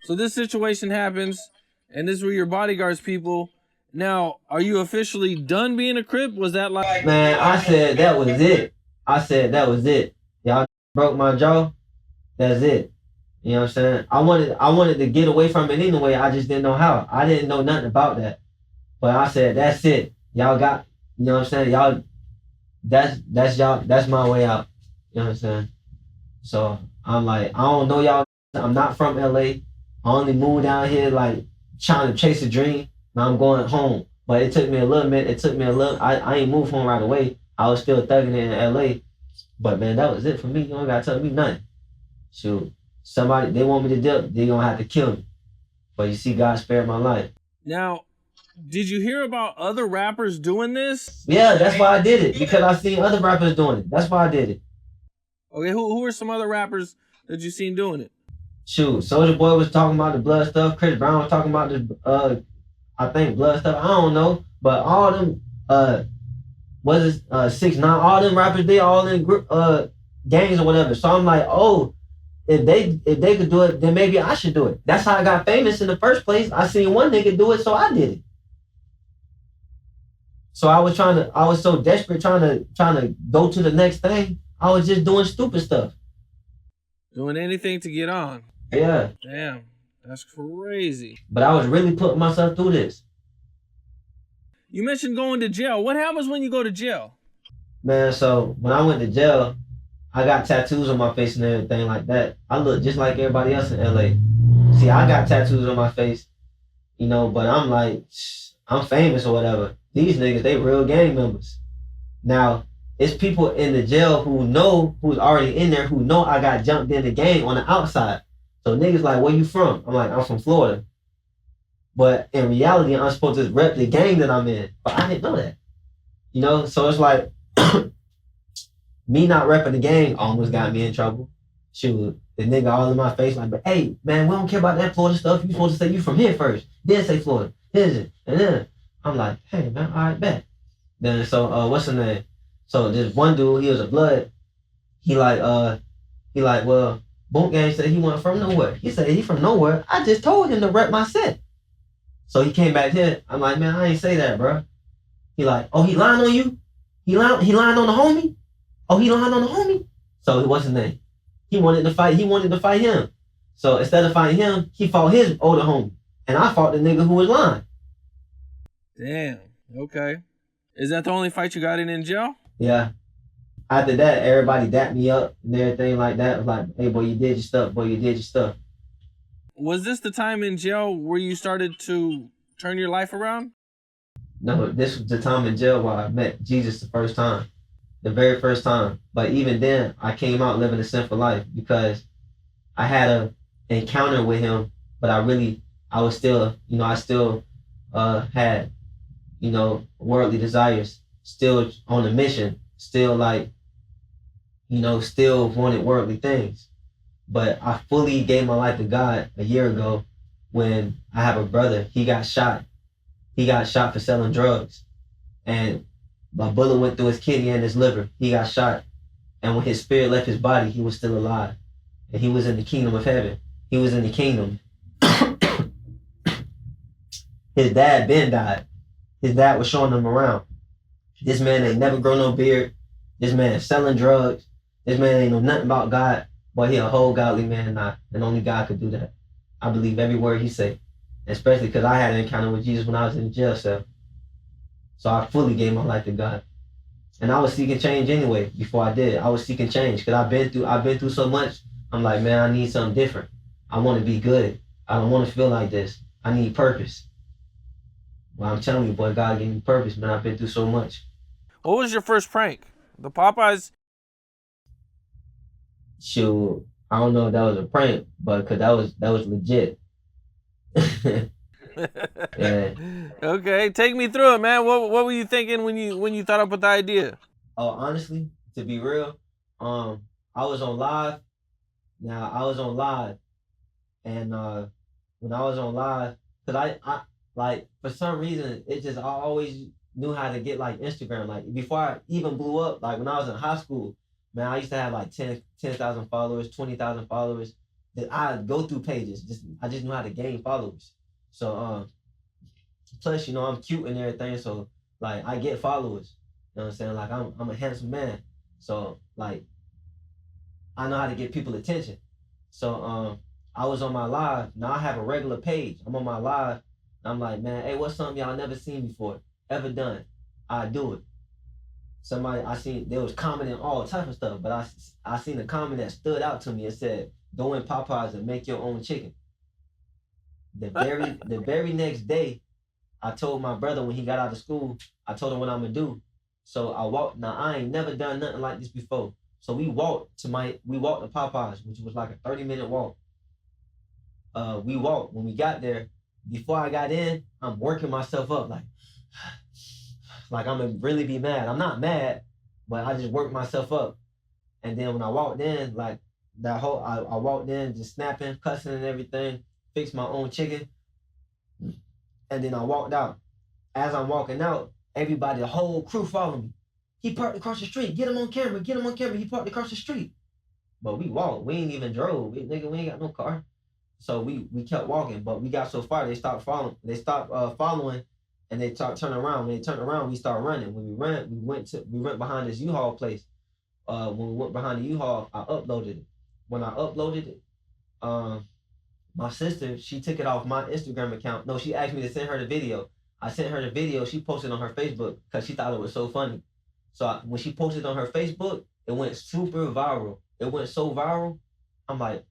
So this situation happens, and this were your bodyguards people. Now, are you officially done being a Crip? Was that like... Man, I said that was it. I said that was it. Y'all broke my jaw. That's it. You know what I'm saying? I wanted to get away from it anyway. I just didn't know how. I didn't know nothing about that. But I said, that's it. Y'all got, you know what I'm saying? Y'all, that's y'all, that's my way out. You know what I'm saying? So I'm like, I don't know y'all. I'm not from LA. I only moved down here like trying to chase a dream. Now I'm going home. But it took me a little minute. It took me a little, I ain't moved home right away. I was still thugging in LA. But man, that was it for me. You don't gotta tell me nothing. Shoot. Somebody, they want me to dip, they gonna have to kill me. But you see, God spared my life. Now, did you hear about other rappers doing this? Yeah, that's why I did it. Because I seen other rappers doing it. That's why I did it. Okay, who are some other rappers that you seen doing it? Shoot, Soulja Boy was talking about the blood stuff. Chris Brown was talking about the I think blood stuff. I don't know, but all them was it 6ix9ine, all them rappers, they all in gangs or whatever. So I'm like, oh, if they could do it, then maybe I should do it. That's how I got famous in the first place. I seen one nigga do it, so I did it. So I was so desperate trying to go to the next thing. I was just doing stupid stuff. Doing anything to get on. Yeah. Damn, that's crazy. But I was really putting myself through this. You mentioned going to jail. What happens when you go to jail? Man, so when I went to jail, I got tattoos on my face and everything like that. I look just like everybody else in LA. See, I got tattoos on my face, you know, but I'm like, I'm famous or whatever. These niggas, they real gang members. Now, it's people in the jail who's already in there, who know I got jumped in the gang on the outside. So niggas like, where you from? I'm like, I'm from Florida. But in reality, I'm supposed to rep the gang that I'm in. But I didn't know that. You know, so it's like, me not repping the gang almost got me in trouble. Shoot, the nigga all in my face like, but hey, man, we don't care about that Florida stuff. You supposed to say you from here first. Then say Florida. Here's it. And then I'm like, hey, man, all right, bet. Then so, what's the name? So this one dude, he was a blood. He like, well, Boot Gang said he wasn't from nowhere. He said he from nowhere. I just told him to rep my set. So he came back here. I'm like, man, I ain't say that, bro. He like, oh, he lying on you? He lying on the homie? Oh, he lying on the homie? So what's his name? He wanted to fight him. So instead of fighting him, he fought his older homie. And I fought the nigga who was lying. Damn. Okay. Is that the only fight you got in jail? Yeah. After that, everybody dapped me up and everything like that. It was like, hey, boy, you did your stuff. Boy, you did your stuff. Was this the time in jail where you started to turn your life around? No, this was the time in jail where I met Jesus the first time. The very first time. But even then, I came out living a sinful life because I had a encounter with him, but I was still, you know, I still had, you know, worldly desires, still on a mission, still like, you know, still wanted worldly things. But I fully gave my life to God a year ago when I have a brother. He got shot. He got shot for selling drugs. And my bullet went through his kidney and his liver. He got shot. And when his spirit left his body, he was still alive. And he was in the kingdom of heaven. He was in the kingdom. His dad Ben died. His dad was showing him around. This man ain't never grown no beard. This man is selling drugs. This man ain't know nothing about God. But he a whole godly man now. And only God could do that. I believe every word he say. Especially because I had an encounter with Jesus when I was in the jail cell. So I fully gave my life to God. And I was seeking change anyway before I did. I was seeking change because I've been through so much. I'm like, man, I need something different. I want to be good. I don't want to feel like this. I need purpose. Well, I'm telling you, boy, God gave me purpose, man. I've been through so much. What was your first prank? The Popeyes? Shoot, I don't know if that was a prank, but because that was legit. Yeah. Okay, take me through it, man. What were you thinking when you thought up with the idea? Oh, honestly, to be real, I was on live. Now I was on live, and when I was on live, cause I like for some reason it just I always knew how to get like Instagram. Like before I even blew up, like when I was in high school, man, I used to have like 10,000 followers, 20,000 followers. that I go through pages. I just knew how to gain followers. So plus, you know, I'm cute and everything, so like I get followers. You know what I'm saying? Like I'm a handsome man. So like I know how to get people attention. So I was on my live. Now I have a regular page. I'm on my live. I'm like, man, hey, what's something y'all never seen before? Ever done? I do it. Somebody I seen they was commenting all type of stuff, but I seen a comment that stood out to me. It said, "Go in Popeyes and make your own chicken." The very next day, I told my brother when he got out of school, I told him what I'm gonna do. So I walked. Now I ain't never done nothing like this before. So we walked to Popeyes, which was like a 30-minute walk. We walked. When we got there, before I got in, I'm working myself up like I'm gonna really be mad. I'm not mad, but I just worked myself up. And then when I walked in, like I walked in just snapping, cussing and everything, fixed my own chicken, and then I walked out. As I'm walking out, everybody, the whole crew followed me. He parked across the street. Get him on camera. Get him on camera. He parked across the street. But we walked. We ain't even drove. We ain't got no car. So we kept walking. But we got so far, they stopped following. They stopped following, and they turn around. When they turned around, we started running. When we ran, we went behind this U-Haul place. When we went behind the U-Haul, I uploaded it. When I uploaded it, my sister, she took it off my Instagram account. No, she asked me to send her the video. I sent her the video. She posted on her Facebook because she thought it was so funny. So when she posted on her Facebook, it went super viral. It went so viral. I'm like,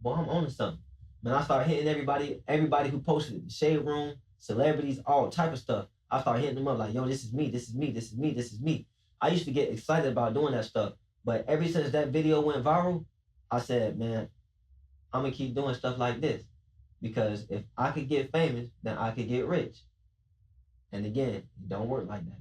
well, I'm on to something. Man, I started hitting everybody who posted it, the Shade Room, celebrities, all type of stuff. I started hitting them up like, yo, this is me, this is me, this is me, this is me. I used to get excited about doing that stuff. But ever since that video went viral, I said, man, I'm going to keep doing stuff like this. Because if I could get famous, then I could get rich. And again, it don't work like that.